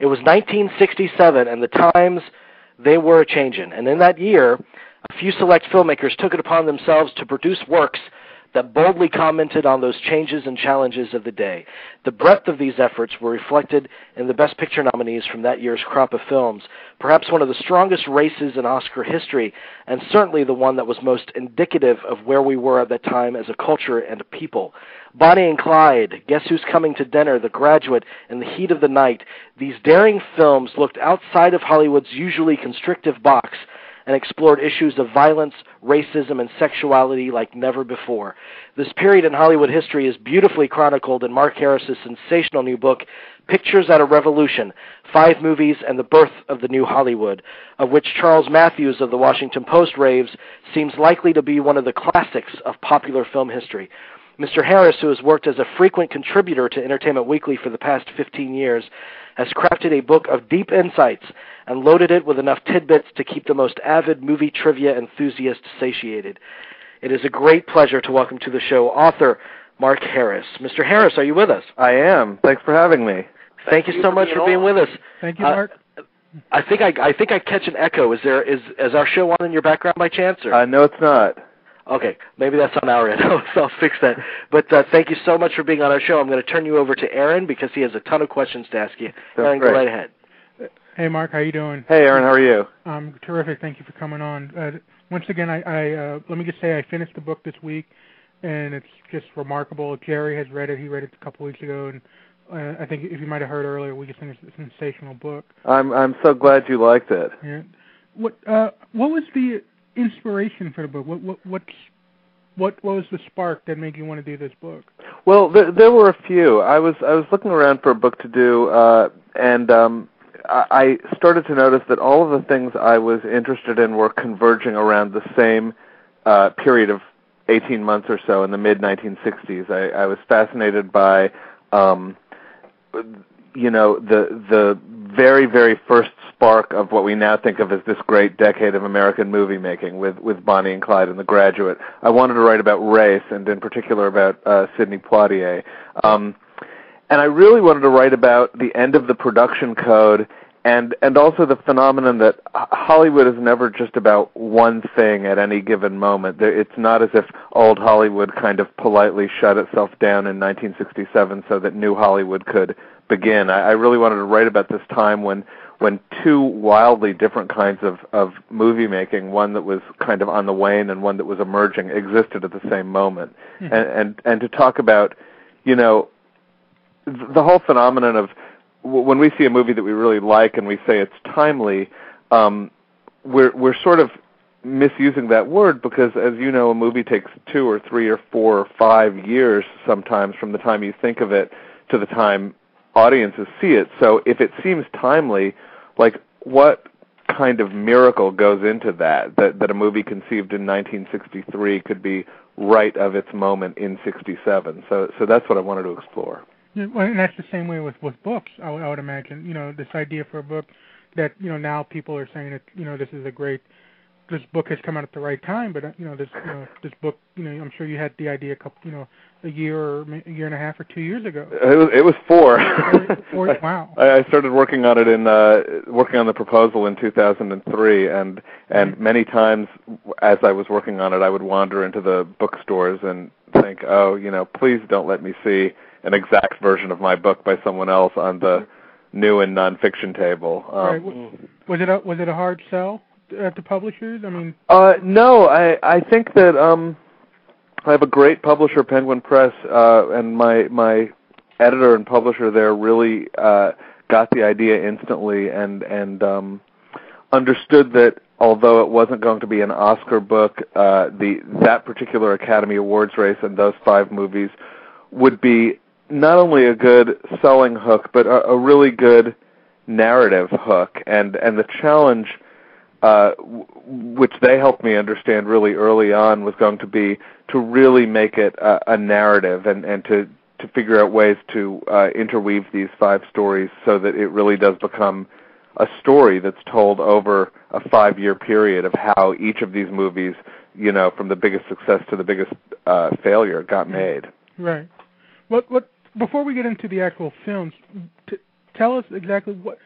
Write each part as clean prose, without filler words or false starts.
It was 1967, and the times, they were a-changin'. And in that year, a few select filmmakers took it upon themselves to produce works that boldly commented on those changes and challenges of the day. The breadth of these efforts were reflected in the Best Picture nominees from that year's crop of films, perhaps one of the strongest races in Oscar history, and certainly the one that was most indicative of where we were at that time as a culture and a people. Bonnie and Clyde, Guess Who's Coming to Dinner, The Graduate, and The Heat of the Night, these daring films looked outside of Hollywood's usually constrictive box and explored issues of violence, racism, and sexuality like never before. This period in Hollywood history is beautifully chronicled in Mark Harris's sensational new book, Pictures at a Revolution, 5 Movies and the Birth of the New Hollywood, of which Charles Matthews of the Washington Post raves seems likely to be one of the classics of popular film history. Mr. Harris, who has worked as a frequent contributor to Entertainment Weekly for the past 15 years, has crafted a book of deep insights and loaded it with enough tidbits to keep the most avid movie trivia enthusiast satiated. It is a great pleasure to welcome to the show author Mark Harris. Mr. Harris, are you with us? I am. Thanks for having me. Thank you so much for being with us. Thank you, Mark. I think I catch an echo. Is our show on in your background by chance? Or? No, it's not. Okay, maybe that's on our end. I'll fix that. But thank you so much for being on our show. I'm going to turn you over to Aaron because he has a ton of questions to ask you. Aaron, go right ahead. Hey, Mark, how you doing? Hey, Aaron, how are you? I'm terrific. Thank you for coming on. Once again, I let me just say I finished the book this week, and it's just remarkable. Jerry has read it. He read it a couple weeks ago, and I think if you might have heard earlier, we just think it's a sensational book. I'm so glad you liked it. Yeah. What was the inspiration for the book? What was the spark that made you want to do this book? Well, there were a few. I was looking around for a book to do, and I started to notice that all of the things I was interested in were converging around the same period of 18 months or so in the mid-1960s. I was fascinated by, the very, very first spark of what we now think of as this great decade of American movie making with Bonnie and Clyde and The Graduate. I wanted to write about race, and in particular about Sidney Poitier. And I really wanted to write about the end of the production code and also the phenomenon that Hollywood is never just about one thing at any given moment. It's not as if old Hollywood kind of politely shut itself down in 1967 so that new Hollywood could begin. I really wanted to write about this time when two wildly different kinds of movie making, one that was kind of on the wane and one that was emerging, existed at the same moment. Mm-hmm. And to talk about, the whole phenomenon of when we see a movie that we really like and we say it's timely, we're sort of misusing that word because, as you know, a movie takes 2 or 3 or 4 or 5 years sometimes from the time you think of it to the time audiences see it. So if it seems timely, like what kind of miracle goes into that a movie conceived in 1963 could be right of its moment in 67. So that's what I wanted to explore. Yeah, well, and that's the same way with books, I would imagine. This idea for a book that, now people are saying that, this book has come out at the right time, but, this book, I'm sure you had the idea a year and a half or 2 years ago. It was 4. 4, wow. I started working on it working on the proposal in 2003, and many times as I was working on it, I would wander into the bookstores and think, please don't let me see an exact version of my book by someone else on the new and nonfiction table. Right. Was it a hard sell at the publishers? I mean, no. I think that I have a great publisher, Penguin Press, and my editor and publisher there really got the idea instantly and understood that although it wasn't going to be an Oscar book, that particular Academy Awards race and those 5 movies would be not only a good selling hook, but a really good narrative hook. And the challenge, which they helped me understand really early on, was going to be to really make it a narrative and to figure out ways to interweave these 5 stories so that it really does become a story that's told over a 5-year period of how each of these movies, from the biggest success to the biggest failure, got made. Right. What before we get into the actual films, tell us exactly what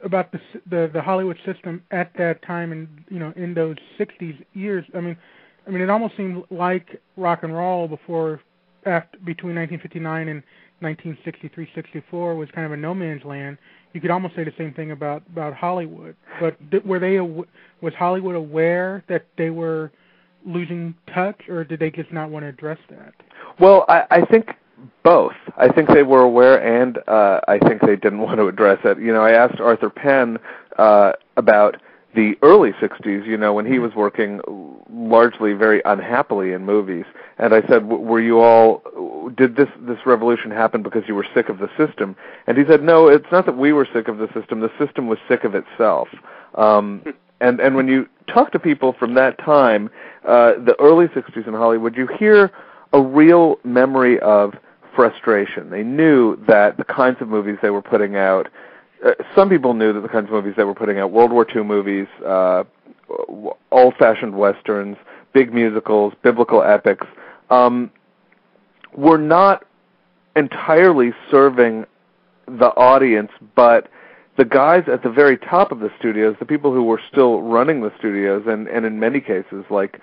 about the Hollywood system at that time, and in those '60s years. I mean, it almost seemed like rock and roll between 1959 and 1963-64 was kind of a no man's land. You could almost say the same thing about Hollywood. But was Hollywood aware that they were losing touch, or did they just not want to address that? Well, I think both. I think they were aware, and I think they didn't want to address it. I asked Arthur Penn about the early 60s, when he was working largely very unhappily in movies. And I said, did this revolution happen because you were sick of the system? And he said, no, it's not that we were sick of the system was sick of itself. And when you talk to people from that time, the early 60s in Hollywood, you hear a real memory of frustration. They knew that the kinds of movies they were putting out, some people knew that the kinds of movies they were putting out, World War II movies, old-fashioned westerns, big musicals, biblical epics, were not entirely serving the audience, but the guys at the very top of the studios, the people who were still running the studios, and in many cases, like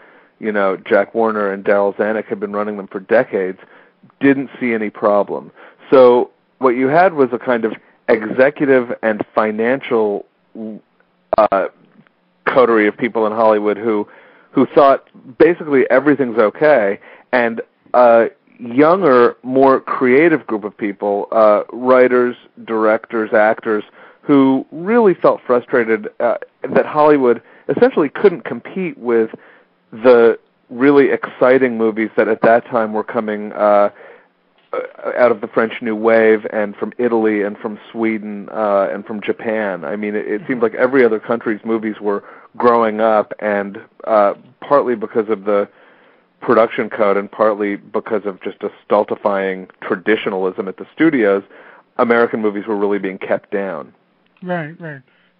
Jack Warner and Darryl Zanuck had been running them for decades, didn't see any problem. So what you had was a kind of executive and financial coterie of people in Hollywood who thought basically everything's okay, and a younger, more creative group of people, writers, directors, actors, who really felt frustrated that Hollywood essentially couldn't compete with the really exciting movies that at that time were coming out of the French New Wave and from Italy and from Sweden and from Japan. I mean, it seemed like every other country's movies were growing up, and partly because of the production code and partly because of just a stultifying traditionalism at the studios, American movies were really being kept down. Right.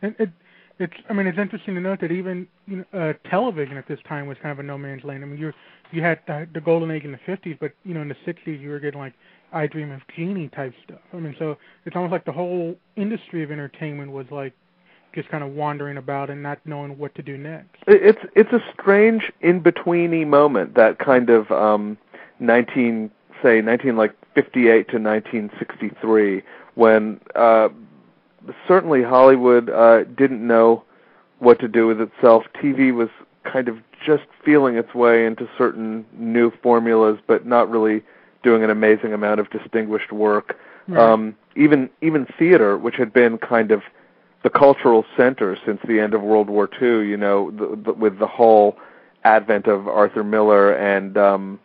And it's interesting to note that even television at this time was kind of a no man's land. I mean, you had the golden age in the 50s, but in the 60s you were getting like I Dream of Jeannie type stuff. I mean, so it's almost like the whole industry of entertainment was like just kind of wandering about and not knowing what to do next. It's a strange in-betweeny moment, that kind of 1958 to 1963, when certainly Hollywood didn't know what to do with itself. TV was kind of just feeling its way into certain new formulas, but not really doing an amazing amount of distinguished work. Right. Even theater, which had been kind of the cultural center since the end of World War II, with the whole advent of Arthur Miller and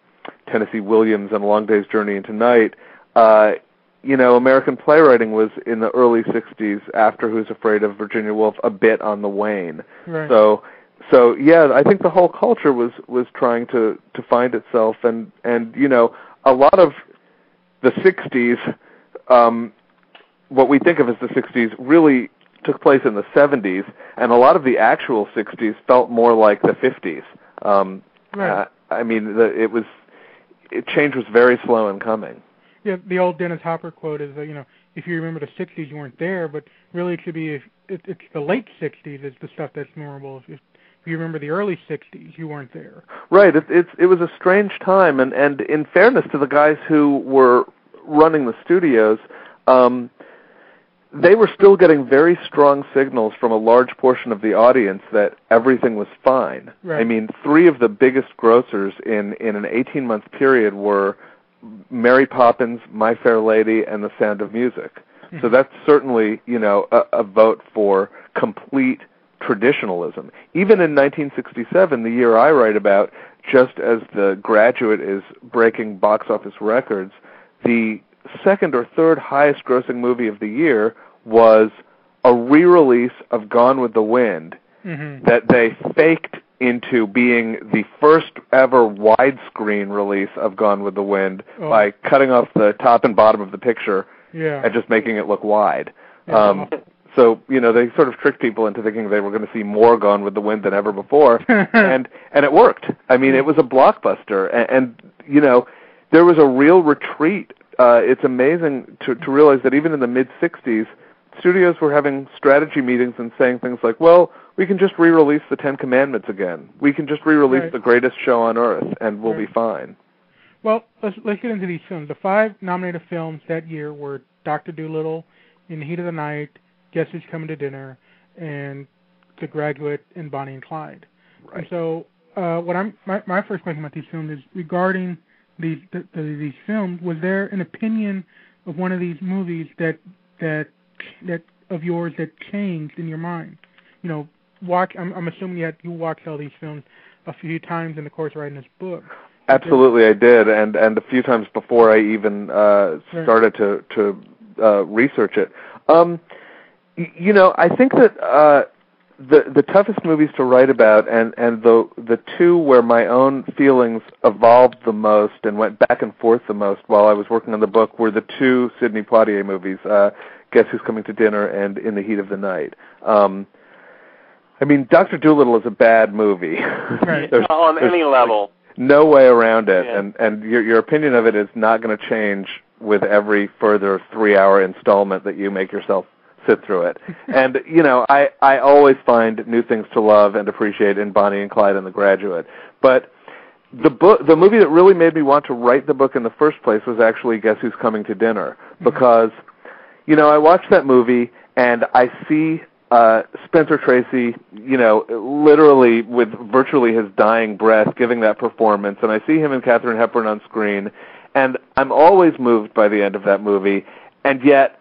Tennessee Williams and A Long Day's Journey into Night, American playwriting was in the early 60s, after Who's Afraid of Virginia Woolf, a bit on the wane. Right. So yeah, I think the whole culture was trying to find itself, and a lot of the 60s, what we think of as the 60s, really took place in the 70s, and a lot of the actual 60s felt more like the 50s. Right. Change was very slow in coming. Yeah, the old Dennis Hopper quote is, if you remember the 60s, you weren't there, but really it should be, it's the late 60s is the stuff that's memorable. If you remember the early 60s, you weren't there. Right, it was a strange time, and in fairness to the guys who were running the studios, they were still getting very strong signals from a large portion of the audience that everything was fine. Right. I mean, 3 of the biggest grossers in an 18-month period were Mary Poppins, My Fair Lady, and The Sound of Music. Mm-hmm. So that's certainly, a vote for complete traditionalism. Even in 1967, the year I write about, just as The Graduate is breaking box office records, the second or third highest grossing movie of the year was a re-release of Gone with the Wind, mm-hmm. that they faked into being the first ever widescreen release of Gone with the Wind by cutting off the top and bottom of the picture and just making it look wide. Yeah. So, they sort of tricked people into thinking they were going to see more Gone with the Wind than ever before, and it worked. I mean, it was a blockbuster, and there was a real retreat. It's amazing to realize that even in the mid-'60s, studios were having strategy meetings and saying things like, well, we can just re-release the Ten Commandments again. We can just re-release the greatest show on earth, and we'll be fine. Well, let's get into these films. The 5 nominated films that year were Dr. Dolittle, In the Heat of the Night, Guess Who's Coming to Dinner, and The Graduate, and Bonnie and Clyde. Right. And so, my first question about these films is regarding these films. Was there an opinion of one of these movies that of yours that changed in your mind? You know, I'm assuming you watched all these films a few times in the course of writing this book. Absolutely, I did, and a few times before I even started to research it. You know, I think that the toughest movies to write about, and the two where my own feelings evolved the most and went back and forth the most while I was working on the book, were the 2 Sidney Poitier movies, Guess Who's Coming to Dinner and In the Heat of the Night. I mean, Dr. Dolittle is a bad movie. Right. On any level. No way around it, and your opinion of it is not going to change with every further 3-hour installment that you make yourself sit through it. And, you know, I always find new things to love and appreciate in Bonnie and Clyde and The Graduate. But the movie that really made me want to write the book in the first place was actually Guess Who's Coming to Dinner, because, you know, I watched that movie and I see Spencer Tracy, you know, literally with virtually his dying breath giving that performance, and I see him and Katharine Hepburn on screen, and I'm always moved by the end of that movie, and yet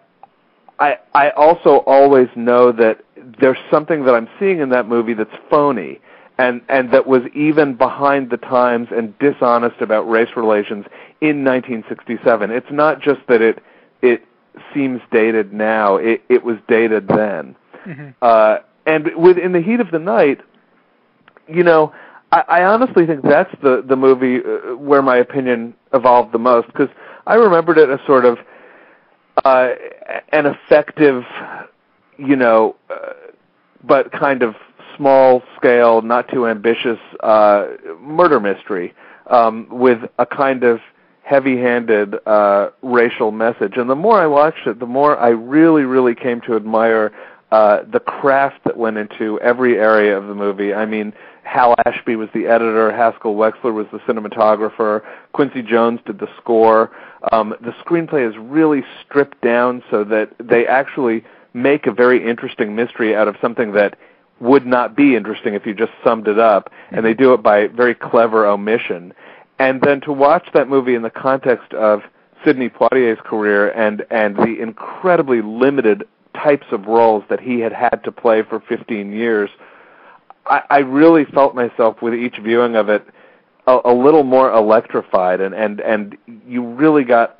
I also always know that there's something that I'm seeing in that movie that's phony, and that was even behind the times and dishonest about race relations in 1967. It's not just that it seems dated now, it was dated then. Mm-hmm. And In the Heat of the Night, you know, I honestly think that's the movie where my opinion evolved the most, because I remembered it as sort of an effective, you know, but kind of small-scale, not too ambitious murder mystery with a kind of heavy-handed racial message. And the more I watched it, the more I really, really came to admire the craft that went into every area of the movie. I mean, Hal Ashby was the editor, Haskell Wexler was the cinematographer, Quincy Jones did the score. The screenplay is really stripped down so that they actually make a very interesting mystery out of something that would not be interesting if you just summed it up, and they do it by very clever omission. And then to watch that movie in the context of Sidney Poitier's career and the incredibly limited types of roles that he had to play for 15 years, I really felt myself with each viewing of it a little more electrified, and you really got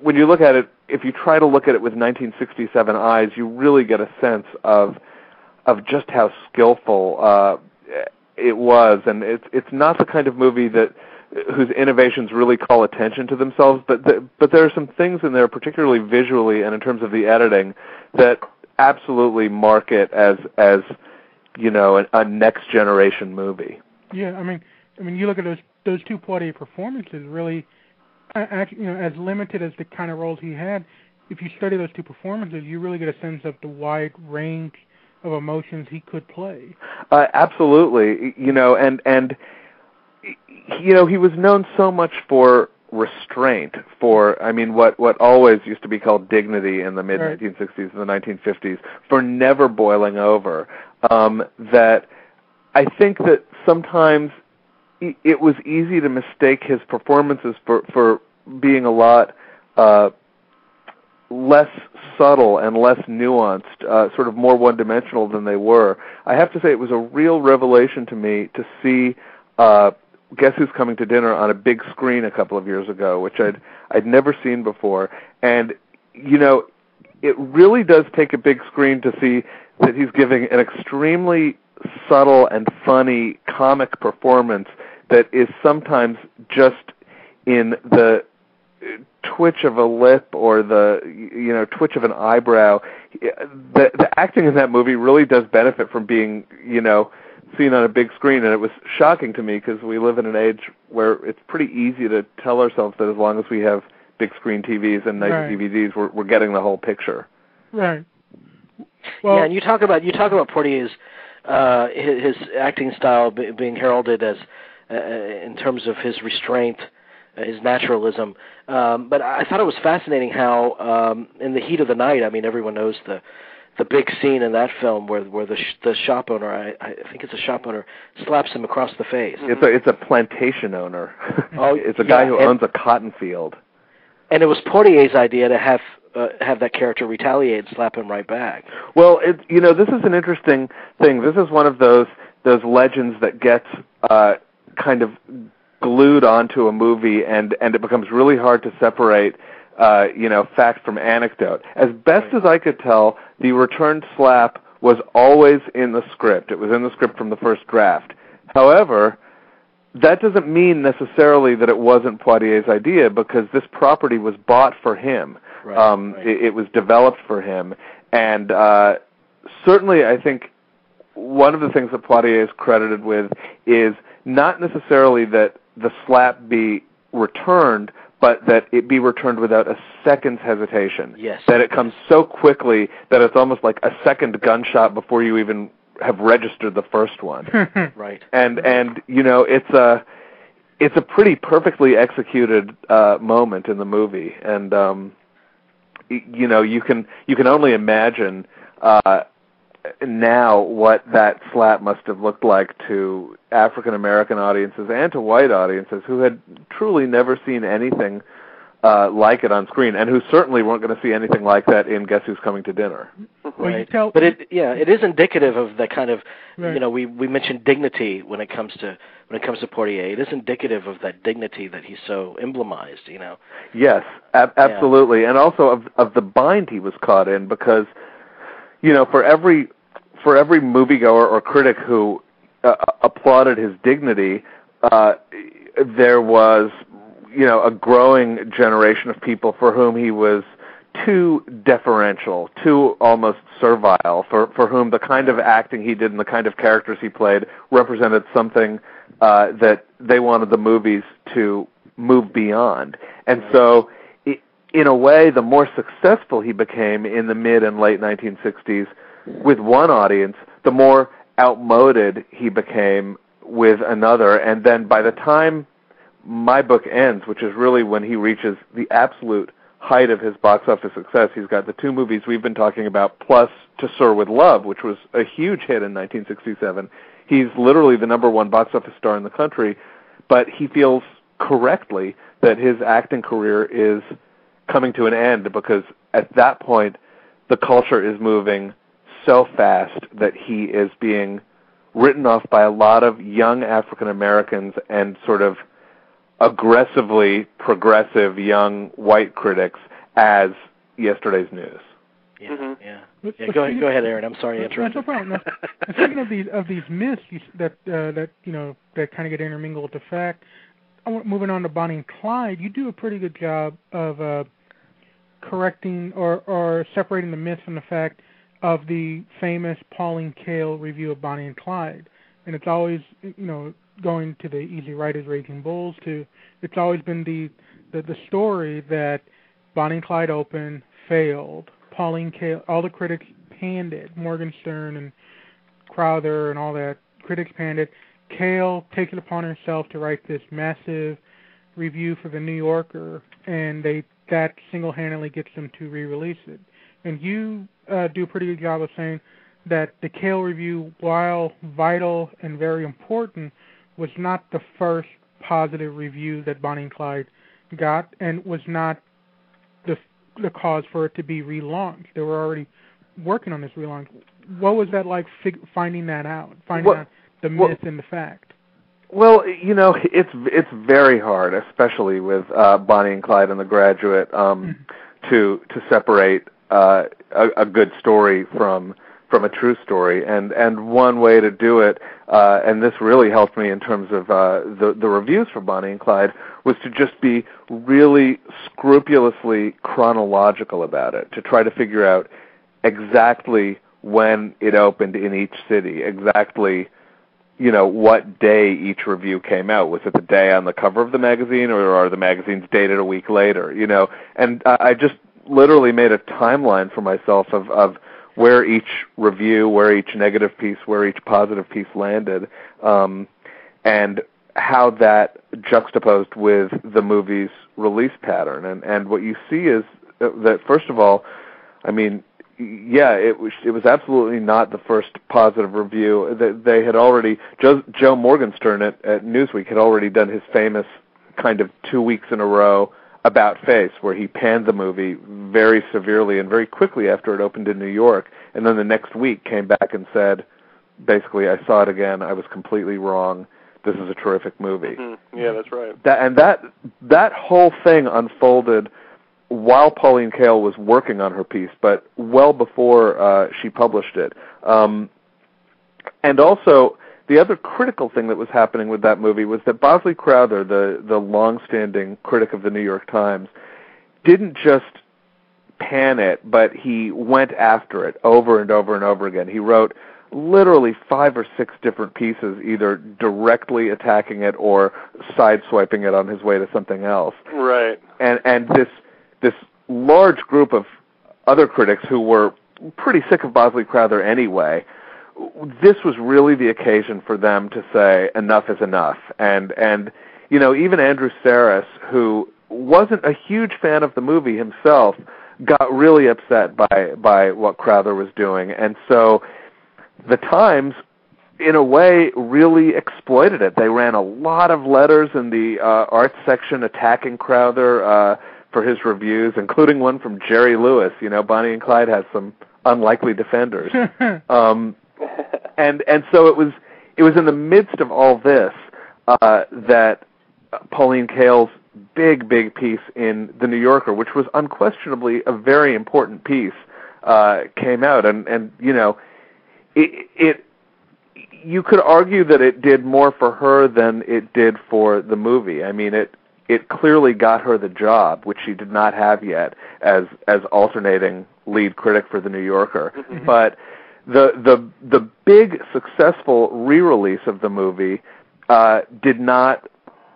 when you look at it, if you try to look at it with 1967 eyes, you really get a sense of just how skillful it was. And it's not the kind of movie whose innovations really call attention to themselves, but there are some things in there, particularly visually and in terms of the editing, that absolutely mark it as you know, a next generation movie. Yeah, I mean, you look at those 2 Poitier performances. Really, you know, as limited as the kind of roles he had, if you study those 2 performances, you really get a sense of the wide range of emotions he could play. Absolutely, you know, and you know, he was known so much for restraint, for, I mean, what always used to be called dignity in the mid-1960s and the 1950s, for never boiling over, that I think that sometimes it was easy to mistake his performances for being a lot less subtle and less nuanced, sort of more one-dimensional than they were. I have to say it was a real revelation to me to see Guess Who's Coming to Dinner on a big screen a couple of years ago, which I'd never seen before. And, you know, it really does take a big screen to see that he's giving an extremely subtle and funny comic performance that is sometimes just in the twitch of a lip or the, you know, twitch of an eyebrow. The acting in that movie really does benefit from being, you know, seen on a big screen, and it was shocking to me because we live in an age where it's pretty easy to tell ourselves that as long as we have big screen TVs and nice DVDs, we're getting the whole picture. Right. Well, yeah, and you talk about Portier's his acting style being heralded as in terms of his restraint, his naturalism. But I thought it was fascinating how in the heat of the night, I mean, everyone knows the big scene in that film where the shop owner, I think it's a shop owner, slaps him across the face. It's a plantation owner. Oh, it's a guy who owns a cotton field. And it was Portier's idea to have that character retaliate and slap him right back. Well, this is an interesting thing. This is one of those legends that gets kind of glued onto a movie, and it becomes really hard to separate fact from anecdote. As best as I could tell, the returned slap was always in the script. It was in the script from the first draft. However, that doesn't mean necessarily that it wasn't Poitier's idea, because this property was bought for him. Right. It was developed for him. And certainly I think one of the things that Poitier is credited with is not necessarily that the slap be returned, but that it be returned without a second's hesitation. Yes. That it comes so quickly that it's almost like a second gunshot before you even have registered the first one. Right. And it's a pretty perfectly executed moment in the movie, and you can only imagine now what that slap must have looked like to African American audiences and to white audiences who had truly never seen anything like it on screen, and who certainly weren't going to see anything like that in Guess Who's Coming to Dinner. Right. But it is indicative of the kind of we mentioned dignity when it comes to Portier. It is indicative of that dignity that he's so emblemized. Yes, absolutely, and also of the bind he was caught in, because for every moviegoer or critic who applauded his dignity, there was a growing generation of people for whom he was too deferential, too almost servile, for whom the kind of acting he did and the kind of characters he played represented something that they wanted the movies to move beyond. And so, in a way, the more successful he became in the mid and late 1960s with one audience, the more outmoded he became with another. And then by the time my book ends, which is really when he reaches the absolute height of his box office success, he's got the two movies we've been talking about, plus To Sir with Love, which was a huge hit in 1967. He's literally the #1 box office star in the country, but he feels correctly that his acting career is coming to an end, because at that point the culture is moving so fast that he is being written off by a lot of young African Americans and sort of aggressively progressive young white critics as yesterday's news. Yeah, Go ahead, Aaron. I'm sorry to interrupt. No problem. No. Speaking of these myths that kind of get intermingled with the fact, moving on to Bonnie and Clyde, you do a pretty good job of correcting or separating the myths from the fact of the famous Pauline Kael review of Bonnie and Clyde. And it's always, going to the Easy Riders, Raging Bulls, it's always been the story that Bonnie and Clyde opened, failed. Pauline Kael, all the critics panned it. Morgan Stern and Crowther and all that, critics panned it. Kael takes it upon herself to write this massive review for the New Yorker, and that single-handedly gets them to re-release it. And you do a pretty good job of saying that the Kael review, while vital and very important, was not the first positive review that Bonnie and Clyde got, and was not the cause for it to be relaunched. They were already working on this relaunch. What was that like, finding that out, out the myth and the fact? Well, it's very hard, especially with Bonnie and Clyde and The Graduate, to separate a good story from a true story. And one way to do it, and this really helped me in terms of the reviews for Bonnie and Clyde, was to just be really scrupulously chronological about it, to try to figure out exactly when it opened in each city, exactly what day each review came out. Was it the day on the cover of the magazine, or are the magazines dated a week later? And I just literally made a timeline for myself of where each review, where each negative piece, where each positive piece landed, and how that juxtaposed with the movie's release pattern. And what you see is that, first of all, I mean, yeah, it was absolutely not the first positive review. They had already, Joe Morgenstern at Newsweek had already done his famous kind of 2 weeks in a row about face, where he panned the movie very severely and very quickly after it opened in New York, and then the next week came back and said, basically, I saw it again, I was completely wrong, this is a terrific movie. Mm-hmm. Yeah, that's right. That whole thing unfolded while Pauline Kael was working on her piece, but well before she published it. And also, the other critical thing that was happening with that movie was that Bosley Crowther, the long-standing critic of the New York Times, didn't just pan it, but he went after it over and over and over again. He wrote literally 5 or 6 different pieces, either directly attacking it or sideswiping it on his way to something else. Right. And this large group of other critics who were pretty sick of Bosley Crowther anyway, this was really the occasion for them to say enough is enough. And you know, even Andrew Sarris, who wasn't a huge fan of the movie himself, got really upset by what Crowther was doing. And so the Times, in a way, really exploited it. They ran a lot of letters in the arts section attacking Crowther for his reviews, including one from Jerry Lewis. You know, Bonnie and Clyde has some unlikely defenders. And so it was in the midst of all this that Pauline Kael's big piece in The New Yorker, which was unquestionably a very important piece, came out. And you know, it you could argue that it did more for her than it did for the movie. I mean, it clearly got her the job, which she did not have yet as alternating lead critic for The New Yorker. Mm-hmm. But the big successful re-release of the movie did not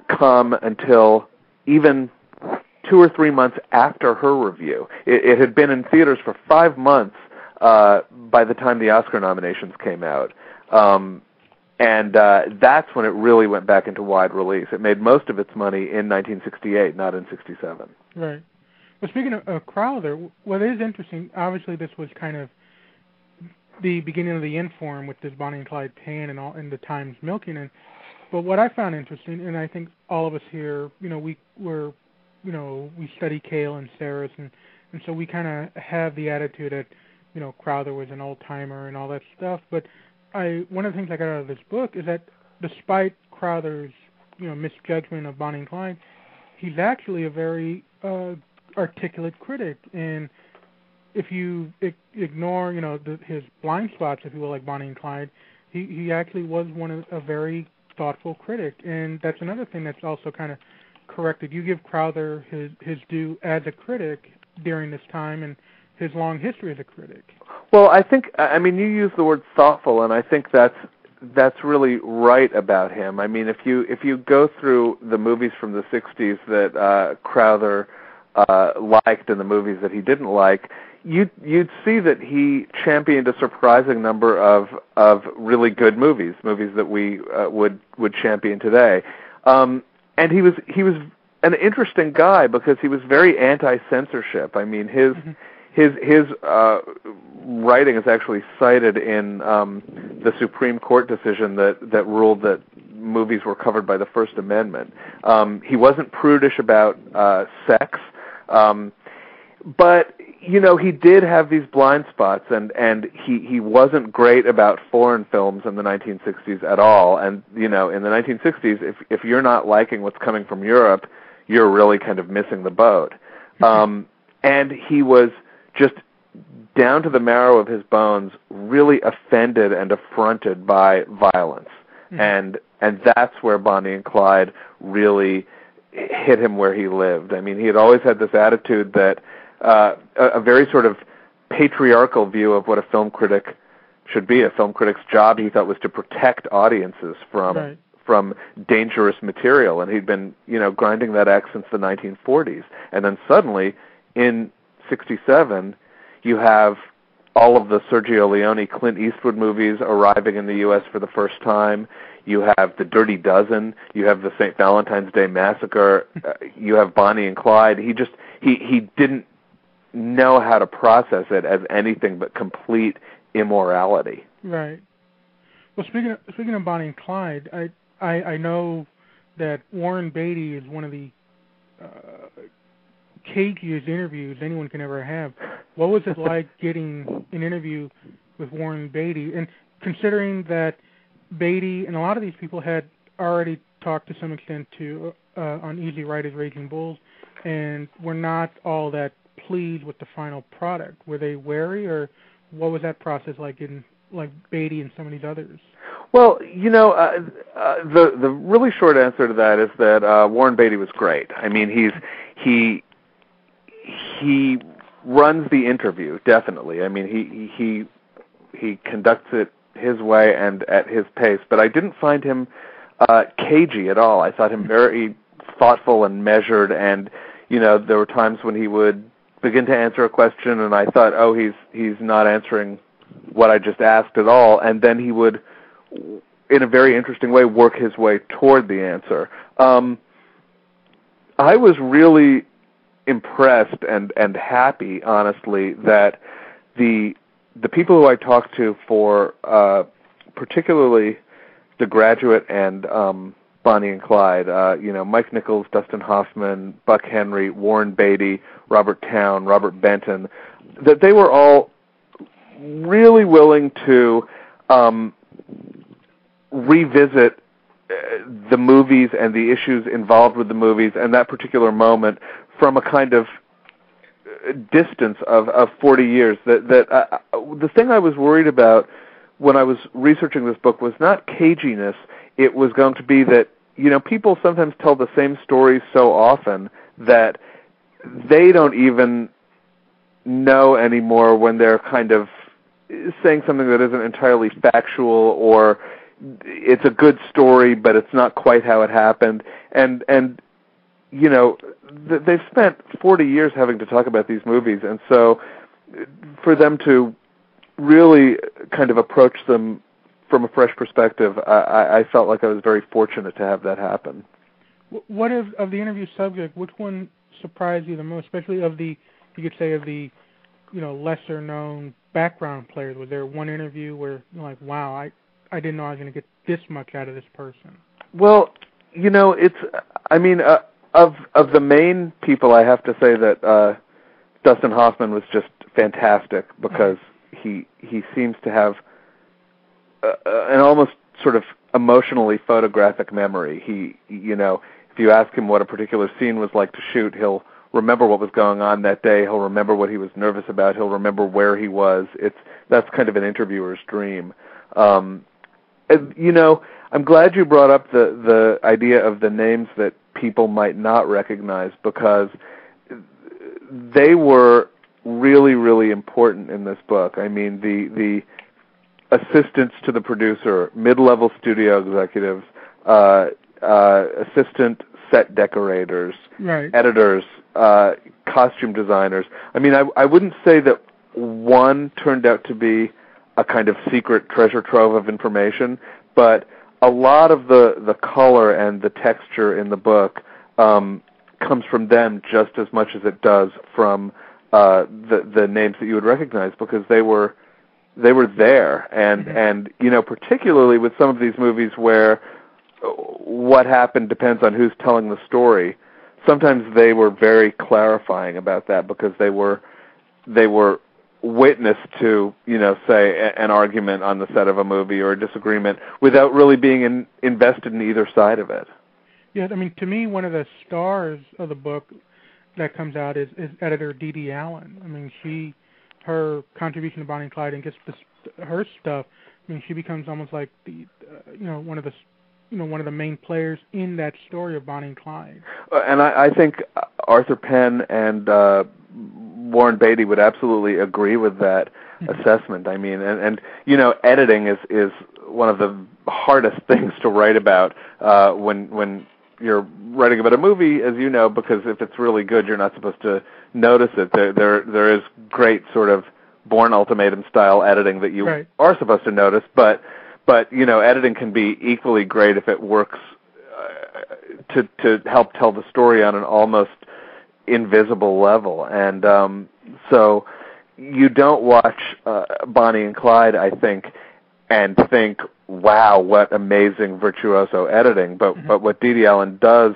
come until even 2 or 3 months after her review. It had been in theaters for 5 months by the time the Oscar nominations came out. And that's when it really went back into wide release. It made most of its money in 1968, not in 67. Right. Well, speaking of Crowther, what is interesting, obviously this was kind of the beginning of the Inform with this Bonnie and Clyde pan and the Times milking it. But what I found interesting, and I think all of us here, you know, we study Kael and Sarris, and so we kind of have the attitude that, you know, Crowther was an old-timer and all that stuff. But one of the things I got out of this book is that despite Crowther's, you know, misjudgment of Bonnie and Clyde, he's actually a very articulate critic. And if you ignore, you know, his blind spots, if you will, like Bonnie and Clyde, he actually was a very thoughtful critic. And that's another thing that's also kind of corrected. You give Crowther his due as a critic during this time and his long history as a critic. Well, I mean, you use the word thoughtful, and I think that's really right about him. I mean, if you go through the movies from the 60s that Crowther liked and the movies that he didn't like, you'd see that he championed a surprising number of really good movies that we would champion today. And he was an interesting guy because he was very anti-censorship. I mean, his writing is actually cited in the Supreme Court decision that ruled that movies were covered by the First Amendment. He wasn't prudish about sex, but you know, he did have these blind spots, and he wasn't great about foreign films in the 1960s at all. And you know, in the 1960s, if you're not liking what's coming from Europe, you're really kind of missing the boat. And he was just down to the marrow of his bones, really offended and affronted by violence. Mm-hmm. And that's where Bonnie and Clyde really hit him where he lived. I mean, he had always had this attitude that a very sort of patriarchal view of what a film critic should be. A film critic's job, he thought, was to protect audiences from dangerous material, and he'd been, you know, grinding that axe since the 1940s. And then suddenly, in 67, you have all of the Sergio Leone, Clint Eastwood movies arriving in the U.S. for the first time. You have The Dirty Dozen. You have the St. Valentine's Day Massacre. You have Bonnie and Clyde. He didn't know how to process it as anything but complete immorality. Right. Well, speaking of Bonnie and Clyde, I know that Warren Beatty is one of the cagiest interviews anyone can ever have. What was it like getting an interview with Warren Beatty? And considering that Beatty and a lot of these people had already talked to some extent to on Easy Riders, Raging Bulls, and were not all that pleased with the final product. Were they wary, or what was that process like in Beatty and some of these others? Well, the really short answer to that is that Warren Beatty was great. I mean, he runs the interview, definitely. I mean, he conducts it his way and at his pace, but I didn't find him cagey at all. I thought him very thoughtful and measured, and there were times when he would begin to answer a question and I thought, oh, he's not answering what I just asked at all, and then he would, in a very interesting way, work his way toward the answer. I was really impressed and happy, honestly, that the people who I talked to for particularly The Graduate and Bonnie and Clyde, Mike Nichols, Dustin Hoffman, Buck Henry, Warren Beatty, Robert Towne, Robert Benton, that they were all really willing to revisit the movies and the issues involved with the movies and that particular moment from a kind of distance of 40 years. The thing I was worried about when I was researching this book was not caginess. It was going to be that, people sometimes tell the same stories so often that they don't even know anymore when they're kind of saying something that isn't entirely factual, or it's a good story, but it's not quite how it happened. And they've spent 40 years having to talk about these movies, and so for them to really kind of approach them from a fresh perspective, I felt like I was very fortunate to have that happen. What of the interview subject, which one surprised you the most, especially of the lesser known background players? Was there one interview where you're like, wow, I didn't know I was going to get this much out of this person? Well, of the main people, I have to say that Dustin Hoffman was just fantastic, because he seems to have an almost sort of emotionally photographic memory. If you ask him what a particular scene was like to shoot, he'll remember what was going on that day. He'll remember what he was nervous about. He'll remember where he was. That's kind of an interviewer's dream. I'm glad you brought up the idea of the names that people might not recognize, because they were really, really important in this book. I mean, the assistants to the producer, mid-level studio executives, assistant set decorators, right, editors, costume designers. I mean, I wouldn't say that one turned out to be a kind of secret treasure trove of information, but a lot of the color and the texture in the book comes from them just as much as it does from the names that you would recognize, because they were there, and particularly with some of these movies where what happened depends on who's telling the story. Sometimes they were very clarifying about that, because they were witness to, say, an argument on the set of a movie or a disagreement without really being invested in either side of it. Yeah, I mean, to me, one of the stars of the book that comes out is editor Dee Allen. I mean, her contribution to Bonnie and Clyde and just her stuff. I mean, she becomes almost like one of the main players in that story of Bonnie and Clyde. And I think Arthur Penn and Warren Beatty would absolutely agree with that assessment. I mean, and editing is one of the hardest things to write about when you're writing about a movie, as you know, because if it's really good, you're not supposed to notice it. There is great sort of Bourne Ultimatum style editing that you are supposed to notice, but editing can be equally great if it works to help tell the story on an almost invisible level. And so you don't watch Bonnie and Clyde, I think, and think, wow, what amazing virtuoso editing. But what Dede Allen does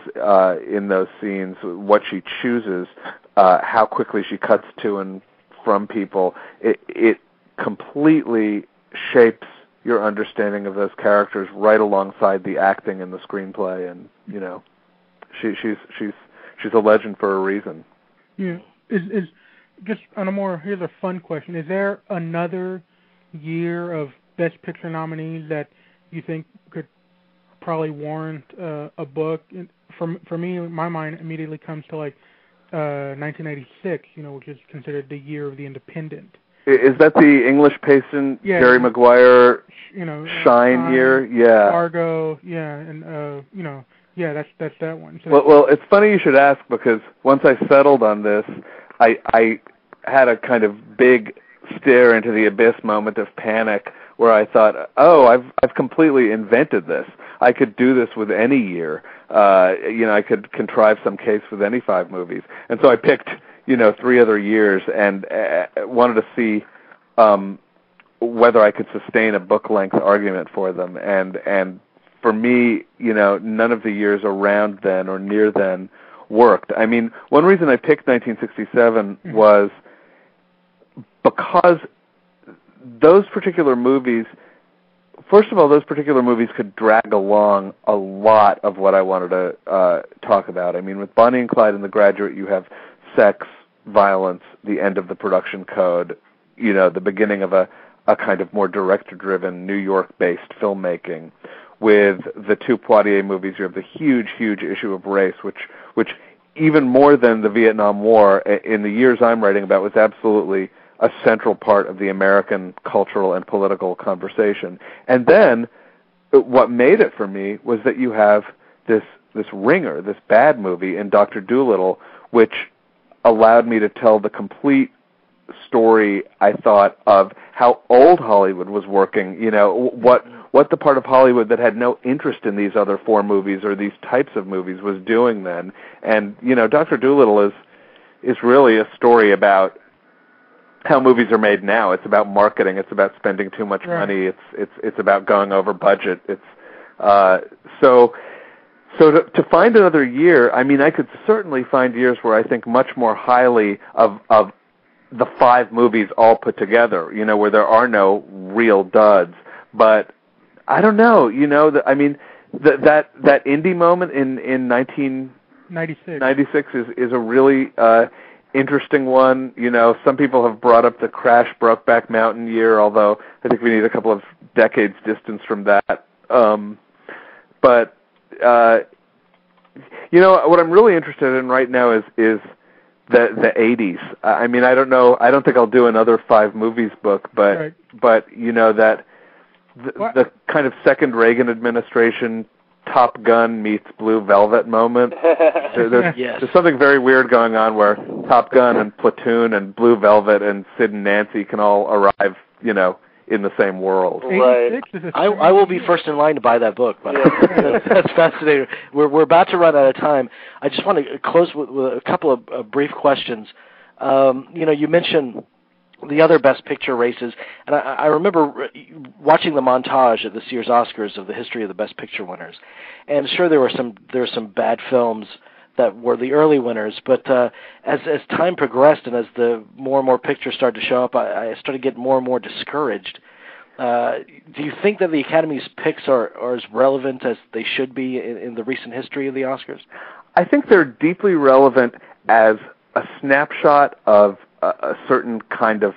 in those scenes, what she chooses, how quickly she cuts to and from people, it completely shapes your understanding of those characters right alongside the acting and the screenplay. And she's a legend for a reason. Yeah. Is just on a more, here's a fun question. Is there another year of Best Picture nominees that you think could probably warrant a book? For me, my mind immediately comes to 1986, which is considered the year of the Independent. Is that the English Payson, Jerry Maguire, Shine year? Yeah. Argo, and that's that one. So well, it's funny you should ask, because once I settled on this, I had a kind of big stare into the abyss moment of panic, where I thought, oh, I've completely invented this. I could do this with any year. I could contrive some case with any 5 movies. And so I picked, 3 other years and wanted to see whether I could sustain a book-length argument for them. And for me, none of the years around then or near then worked. I mean, one reason I picked 1967 was because those particular movies, first of all, those particular movies could drag along a lot of what I wanted to talk about. I mean, with Bonnie and Clyde and The Graduate, you have sex, violence, the end of the production code, the beginning of a kind of more director-driven, New York-based filmmaking. With the 2 Poitier movies, you have the huge, huge issue of race, which even more than the Vietnam War, in the years I'm writing about, was absolutely a central part of the American cultural and political conversation. And then what made it for me was that you have this ringer, this bad movie in Dr. Dolittle, which allowed me to tell the complete story, I thought, of how old Hollywood was working, what the part of Hollywood that had no interest in these other 4 movies or these types of movies was doing then. And, Dr. Dolittle is really a story about how movies are made now. It's about marketing. It's about spending too much money. It's about going over budget. It's so to find another year. I mean, I could certainly find years where I think much more highly of the 5 movies all put together. Where there are no real duds. But I don't know. I mean, that indie moment in 1996 is a really interesting one. Some people have brought up the Crash Brokeback Mountain year, although I think we need a couple of decades distance from that. But what I'm really interested in right now is the 80s. I mean, I don't know. I don't think I'll do another 5 movies book, but that the kind of second Reagan administration Top Gun meets Blue Velvet moment. There's something very weird going on where Top Gun and Platoon and Blue Velvet and Sid and Nancy can all arrive, in the same world. Right. I will be first in line to buy that book, but that's fascinating. We're about to run out of time. I just want to close with a couple of brief questions. You mentioned the other Best Picture races, and I remember watching the montage at this year's Oscars of the history of the Best Picture winners, and sure there were some bad films that were the early winners, but as time progressed and as the more and more pictures started to show up, I started getting more and more discouraged. Do you think that the Academy's picks are as relevant as they should be in the recent history of the Oscars? I think they're deeply relevant as a snapshot of a certain kind of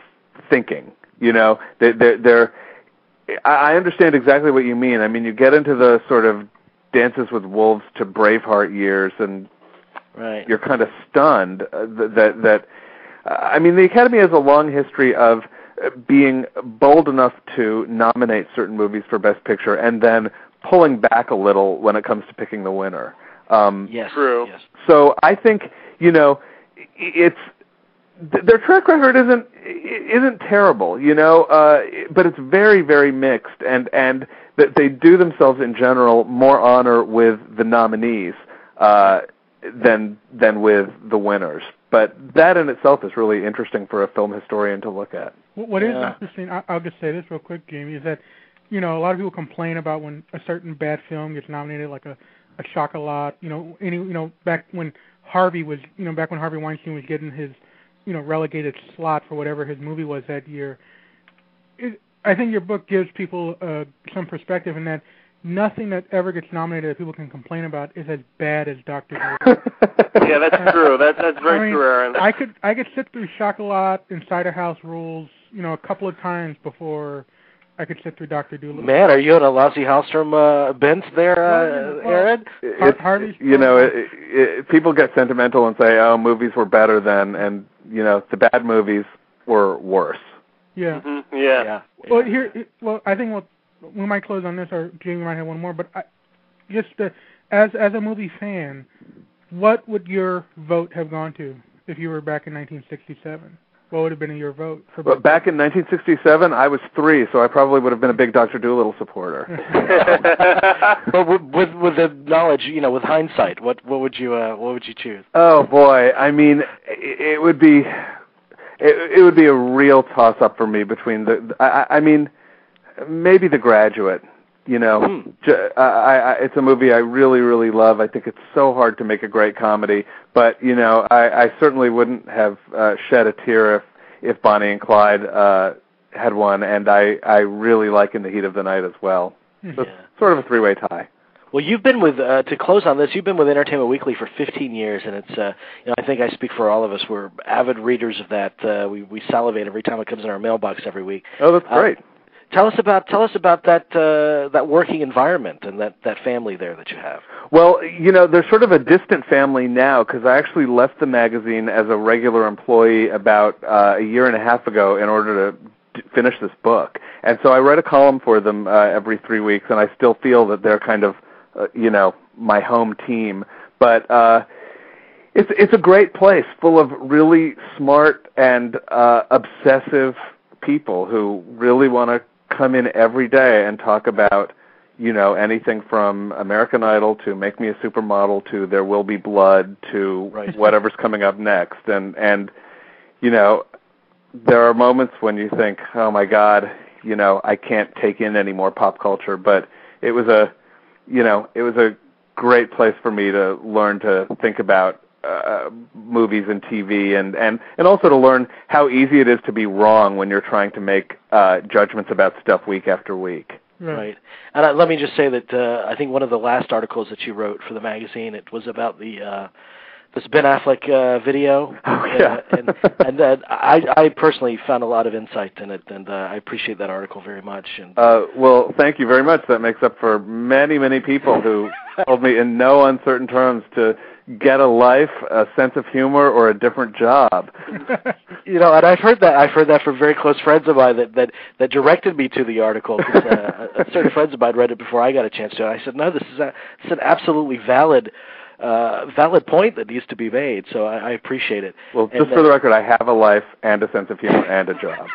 thinking. I understand exactly what you mean. I mean, you get into the sort of Dances with Wolves to Braveheart years, and you're kind of stunned that I mean, the Academy has a long history of being bold enough to nominate certain movies for Best Picture and then pulling back a little when it comes to picking the winner. Yes, true. Yes. So I think, it's their track record isn't terrible, but it's very, very mixed, and that they do themselves in general more honor with the nominees than with the winners. But that in itself is really interesting for a film historian to look at. What is interesting, I'll just say this real quick, Jamie, is that a lot of people complain about when a certain bad film gets nominated, like a Chocolat. Back when Harvey Weinstein was getting his relegated slot for whatever his movie was that year. I think your book gives people some perspective in that nothing that ever gets nominated that people can complain about is as bad as Dr. Dolittle. Yeah, that's true. That's very true, Aaron. I could sit through Chocolat and Cider House Rules, a couple of times before I could sit through Dr. Dolittle. Man, are you on a Lasse Hallström bench there, Aaron? Harvey's people get sentimental and say, "Oh, movies were better then," and the bad movies were worse. Yeah. Mm-hmm. Yeah. Well, I think we might close on this, or Jamie might have one more. But as a movie fan, what would your vote have gone to if you were back in 1967? What would have been your vote? Back in 1967, I was 3, so I probably would have been a big Dr. Dolittle supporter. But with the knowledge, with hindsight, what would you choose? Oh boy, I mean, it would be a real toss-up for me between maybe The Graduate. It's a movie I really, really love. I think it's so hard to make a great comedy, but I certainly wouldn't have shed a tear if Bonnie and Clyde had won, and I really like In the Heat of the Night as well. So it's sort of a three-way tie. Well, you've been with, to close on this, you've been with Entertainment Weekly for 15 years, and it's, I think I speak for all of us. We're avid readers of that. We salivate every time it comes in our mailbox every week. Oh, that's great. Tell us about that working environment and that family there that you have. Well, there's sort of a distant family now because I actually left the magazine as a regular employee about a year and a half ago in order to finish this book. And so I write a column for them every 3 weeks, and I still feel that they're kind of, my home team. But it's a great place full of really smart and obsessive people who really want to come in every day and talk about, anything from American Idol to Make Me a Supermodel to There Will Be Blood to whatever's coming up next. And there are moments when you think, oh my God, I can't take in any more pop culture. But it was a great place for me to learn to think about movies and TV, and also to learn how easy it is to be wrong when you're trying to make judgments about stuff week after week. Right. And let me just say that I think one of the last articles that you wrote for the magazine, it was about this Ben Affleck video. Oh, yeah. and I personally found a lot of insight in it, and I appreciate that article very much. And well, thank you very much. That makes up for many, many people who told me in no uncertain terms to get a life, a sense of humor, or a different job. And I've heard that from very close friends of mine that directed me to the article. Certain friends of mine read it before I got a chance to. And I said, no, this is an absolutely valid point that needs to be made. So I appreciate it. Well, just for the record, I have a life and a sense of humor and a job.